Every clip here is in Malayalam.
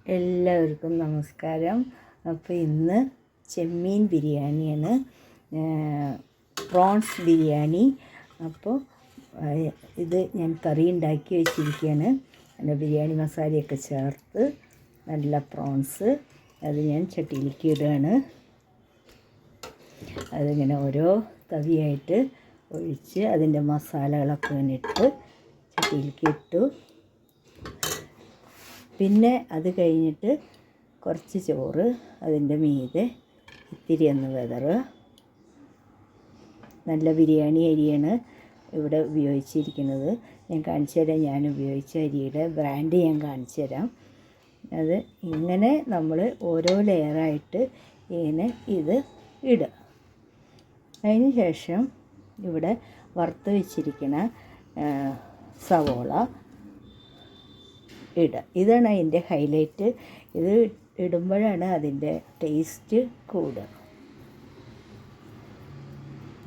എല്ലാവർക്കും നമസ്കാരം. അപ്പോൾ ഇന്ന് ചെമ്മീൻ ബിരിയാണിയാണ്, പ്രോൺസ് ബിരിയാണി. അപ്പോൾ ഇത് ഞാൻ കറി ഉണ്ടാക്കി വെച്ചിരിക്കുകയാണ്. നല്ല ബിരിയാണി മസാലയൊക്കെ ചേർത്ത് നല്ല പ്രോൺസ് അത് ഞാൻ ചട്ടിയിലേക്ക് ഇടുകയാണ്. അതിങ്ങനെ ഓരോ തവിയായിട്ട് ഒഴിച്ച് അതിൻ്റെ മസാലകളൊക്കെ ഇട്ട് ചട്ടിയിലേക്ക് ഇട്ടു. പിന്നെ അത് കഴിഞ്ഞിട്ട് കുറച്ച് ചോറ് അതിൻ്റെ മീതെ ഇത്തിരി ഒന്ന് വിതറുക. നല്ല ബിരിയാണി അരിയാണ് ഇവിടെ ഉപയോഗിച്ചിരിക്കുന്നത്. ഞാൻ കാണിച്ചു തരാം. ഞാൻ ഉപയോഗിച്ച അരിയുടെ ബ്രാൻഡ് ഞാൻ കാണിച്ചു തരാം. അത് ഇങ്ങനെ നമ്മൾ ഓരോ ലെയറായിട്ട് ഇങ്ങനെ ഇത് ഇടുക. അതിന് ശേഷം ഇവിടെ വറുത്ത് വെച്ചിരിക്കുന്ന സവോള ഇടുക. ഇതാണ് അതിൻ്റെ ഹൈലൈറ്റ്. ഇത് ഇടുമ്പോഴാണ് അതിൻ്റെ ടേസ്റ്റ് കൂടുക.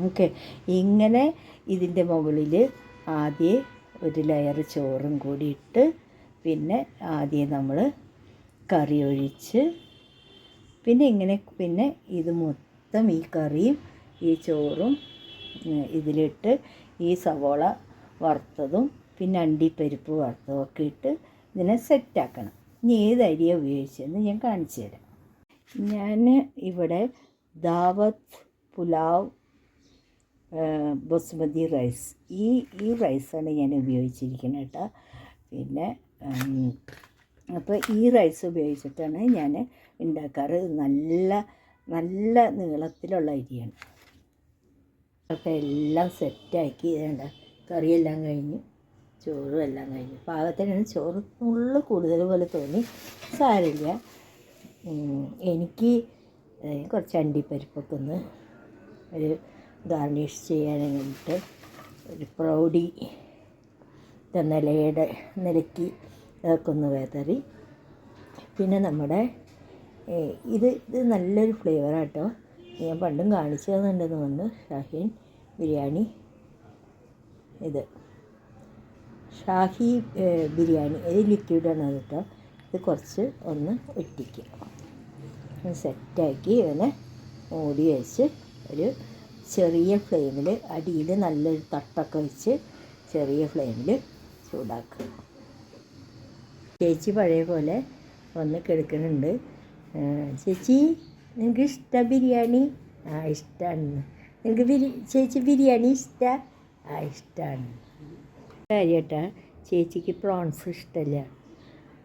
ഓക്കെ, ഇങ്ങനെ ഇതിൻ്റെ മുകളിൽ ആദ്യം ഒരു ലെയർ ചോറും കൂടി ഇട്ട് പിന്നെ ആദ്യം നമ്മൾ കറി ഒഴിച്ച് പിന്നെ ഇത് മൊത്തം ഈ കറിയും ഈ ചോറും ഇതിലിട്ട് ഈ സവോള വറുത്തതും പിന്നെ അണ്ടിപ്പരിപ്പ് വറുത്തതും ഒക്കെ ഇട്ട് ഇതിനെ സെറ്റാക്കണം. ഇനി ഏത് അരിയാണ് ഉപയോഗിച്ചതെന്ന് ഞാൻ കാണിച്ചു തരാം. ഞാൻ ഇവിടെ ദാവത്ത് പുലാവ് ബസുമതി റൈസ് ഈ റൈസാണ് ഞാൻ ഉപയോഗിച്ചിരിക്കുന്നത് കേട്ടോ. പിന്നെ അപ്പോൾ ഈ റൈസ് ഉപയോഗിച്ചിട്ടാണ് ഞാൻ ഉണ്ടാക്കാറ്. നല്ല നീളത്തിലുള്ള അരിയാണ്. അപ്പോൾ എല്ലാം സെറ്റാക്കി വേണ്ട, കറിയെല്ലാം കഴിഞ്ഞു, ചോറും എല്ലാം കഴിഞ്ഞു. പാകത്തിനാണ്. ചോറ് ഫുള്ള് കൂടുതൽ പോലെ തോന്നി, സാരമില്ല. എനിക്ക് കുറച്ച് അണ്ടിപ്പരിപ്പൊക്കെ ഒന്ന് ഒരു ഗാർണിഷ് ചെയ്യാൻ വേണ്ടിയിട്ട് ഒരു പ്രൗഡി നിലയുടെ നിലയ്ക്ക് അതൊക്കെ ഒന്ന് വെതറി. പിന്നെ നമ്മുടെ ഇത് നല്ലൊരു ഫ്ലേവറാട്ടോ. ഞാൻ പണ്ടും കാണിച്ചു തന്നിട്ടുണ്ടെന്ന് തോന്നുന്നു. ഷാഹീൻ ബിരിയാണി, ഇത് ഷാഹി ബിരിയാണി, ഇത് ലിക്വിഡാണ് കേട്ടോ. ഇത് കുറച്ച് ഒന്ന് ഒറ്റിക്കുക, സെറ്റാക്കി ഇതിനെ മൂടി വെച്ച് ഒരു ചെറിയ ഫ്ലെയിമിൽ അടിയിൽ നല്ലൊരു തട്ടൊക്കെ വെച്ച് ചെറിയ ഫ്ലെയിമിൽ ചൂടാക്കുക. ചേച്ചി പഴയ പോലെ വന്ന് കിടക്കുന്നുണ്ട്. ചേച്ചി, നിങ്ങൾക്ക് ഇഷ്ടമാണ് ബിരിയാണി? ഇഷ്ടമാണ്. നിങ്ങൾക്ക് ചേച്ചി ബിരിയാണി ഇഷ്ടമാണ്? ഇഷ്ടമാണ്. കാര്യമായിട്ടാ, ചേച്ചിക്ക് പ്രോൺസ് ഇഷ്ടമല്ല,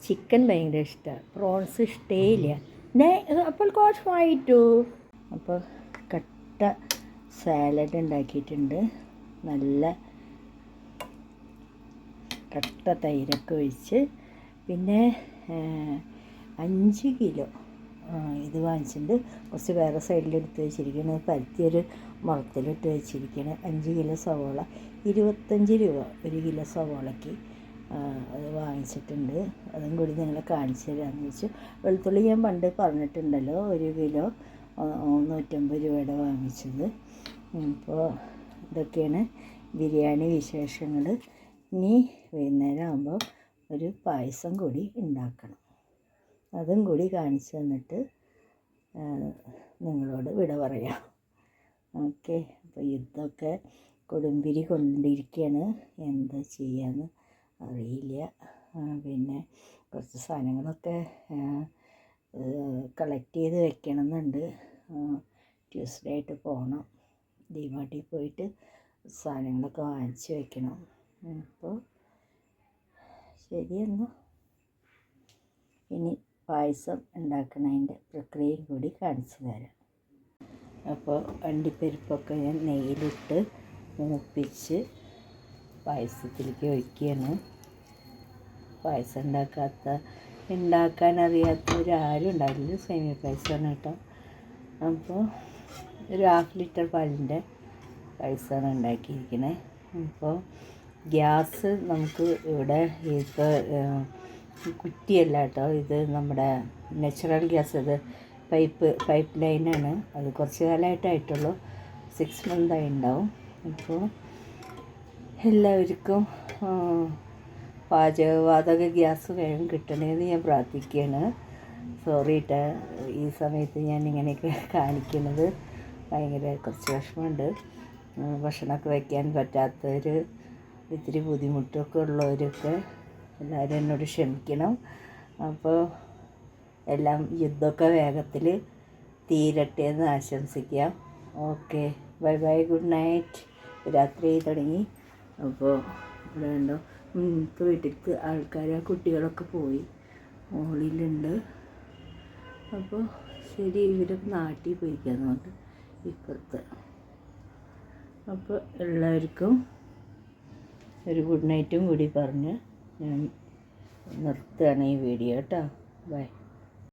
ചിക്കൻ ഭയങ്കര ഇഷ്ടമാണ്, പ്രോൺസ് ഇഷ്ടേ ഇല്ല. അപ്പോൾ കുറച്ച് വായിട്ടു. അപ്പോൾ കട്ട സാലഡ് ഉണ്ടാക്കിയിട്ടുണ്ട്. നല്ല കട്ട തൈരൊക്കെ ഒഴിച്ച്. പിന്നെ 5 കിലോ ഇത് വാങ്ങിച്ചിട്ടുണ്ട്. കുറച്ച് വേറെ സൈഡിലെടുത്ത് വെച്ചിരിക്കുന്നത്, പരത്തിയൊരു മുളത്തിലിട്ട് വെച്ചിരിക്കുന്നത്. 5 കിലോ സവോള 25 രൂപ 1 കിലോ സവോളയ്ക്ക്. അത് വാങ്ങിച്ചിട്ടുണ്ട്. അതും കൂടി നിങ്ങളെ കാണിച്ചു തരാമെന്ന് വെച്ചു. വെളുത്തുള്ളി ഞാൻ പണ്ട് പറഞ്ഞിട്ടുണ്ടല്ലോ, 1 കിലോ 150 രൂപയുടെ വാങ്ങിച്ചത്. അപ്പോൾ ഇതൊക്കെയാണ് ബിരിയാണി വിശേഷങ്ങൾ. ഇനി വൈകുന്നേരം ആകുമ്പോൾ ഒരു പായസം കൂടി ഉണ്ടാക്കണം. അതും കൂടി കാണിച്ചു തന്നിട്ട് നിങ്ങളോട് വിട പറയാം. ഓക്കെ, അപ്പോൾ ഇതൊക്കെ കൊടുമ്പിരി കൊണ്ടിരിക്കുകയാണ്. എന്താ ചെയ്യാന്ന് അറിയില്ല. പിന്നെ കുറച്ച് സാധനങ്ങളൊക്കെ കളക്ട് ചെയ്ത് വെക്കണമെന്നുണ്ട്. ട്യൂസ്ഡേ ആയിട്ട് പോകണം. ഡിമാർട്ടിൽ പോയിട്ട് സാധനങ്ങളൊക്കെ വാങ്ങിച്ച് വെക്കണം. അപ്പോൾ ശരിയെന്നാൽ ഇനി പായസം ഉണ്ടാക്കുന്നതിൻ്റെ പ്രക്രിയയും കൂടി കാണിച്ചു തരാം. അപ്പോൾ അണ്ടിപ്പരിപ്പൊക്കെ ഞാൻ നെയ്യിലിട്ട് മൂപ്പിച്ച് പായസത്തിലേക്ക് ഒഴിക്കുകയാണ്. പായസം ഉണ്ടാക്കാൻ അറിയാത്തവരാരും ഉണ്ടാവില്ല. സേമിയ പായസമാണ് കേട്ടോ. അപ്പോൾ ഒരു 1/2 ലിറ്റർ പാലിൻ്റെ പായസമാണ് ഉണ്ടാക്കിയിരിക്കുന്നത്. അപ്പോൾ ഗ്യാസ് നമുക്ക് ഇവിടെ ഇപ്പോൾ കുറ്റിയല്ല കേട്ടോ, ഇത് നമ്മുടെ നാച്ചുറൽ ഗ്യാസ്. ഇത് പൈപ്പ് ലൈനാണ്. അത് കുറച്ച് കാലമായിട്ടായിട്ടുള്ളൂ, 6 മന്തായി ഉണ്ടാവും. അപ്പോൾ എല്ലാവർക്കും പാചകവാതക ഗ്യാസ് വേഗം കിട്ടണേന്ന് ഞാൻ പ്രാർത്ഥിക്കുകയാണ്. സോറി കേട്ടോ, ഈ സമയത്ത് ഞാൻ ഇങ്ങനെയൊക്കെ കാണിക്കുന്നത് ഭയങ്കര കുറച്ച് വിഷമമുണ്ട്. ഭക്ഷണമൊക്കെ വയ്ക്കാൻ പറ്റാത്തവർ, ഇത്തിരി ബുദ്ധിമുട്ടൊക്കെ ഉള്ളവരൊക്കെ എല്ലാവരും എന്നോട് ക്ഷമിക്കണം. അപ്പോൾ എല്ലാം യുദ്ധമൊക്കെ വേഗത്തിൽ തീരട്ടെ എന്ന് ആശംസിക്കാം. Okay, bye bye, good night. രാത്രി തുടങ്ങി. അപ്പോൾ ഇവിടെ ഉണ്ടോ വീട്ടിലേക്ക് ആൾക്കാർ, കുട്ടികളൊക്കെ പോയി, മുകളിലുണ്ട്. അപ്പോൾ ശരി, ഇവരൊക്കെ നാട്ടിൽ പോയിക്കാന്നുകൊണ്ട് ഇപ്പുറത്ത്. അപ്പോൾ എല്ലാവർക്കും ഒരു ഗുഡ് നൈറ്റും കൂടി പറഞ്ഞ് ഞാൻ നിർത്തുകയാണ് ഈ വീഡിയോ കേട്ടോ. ബൈ.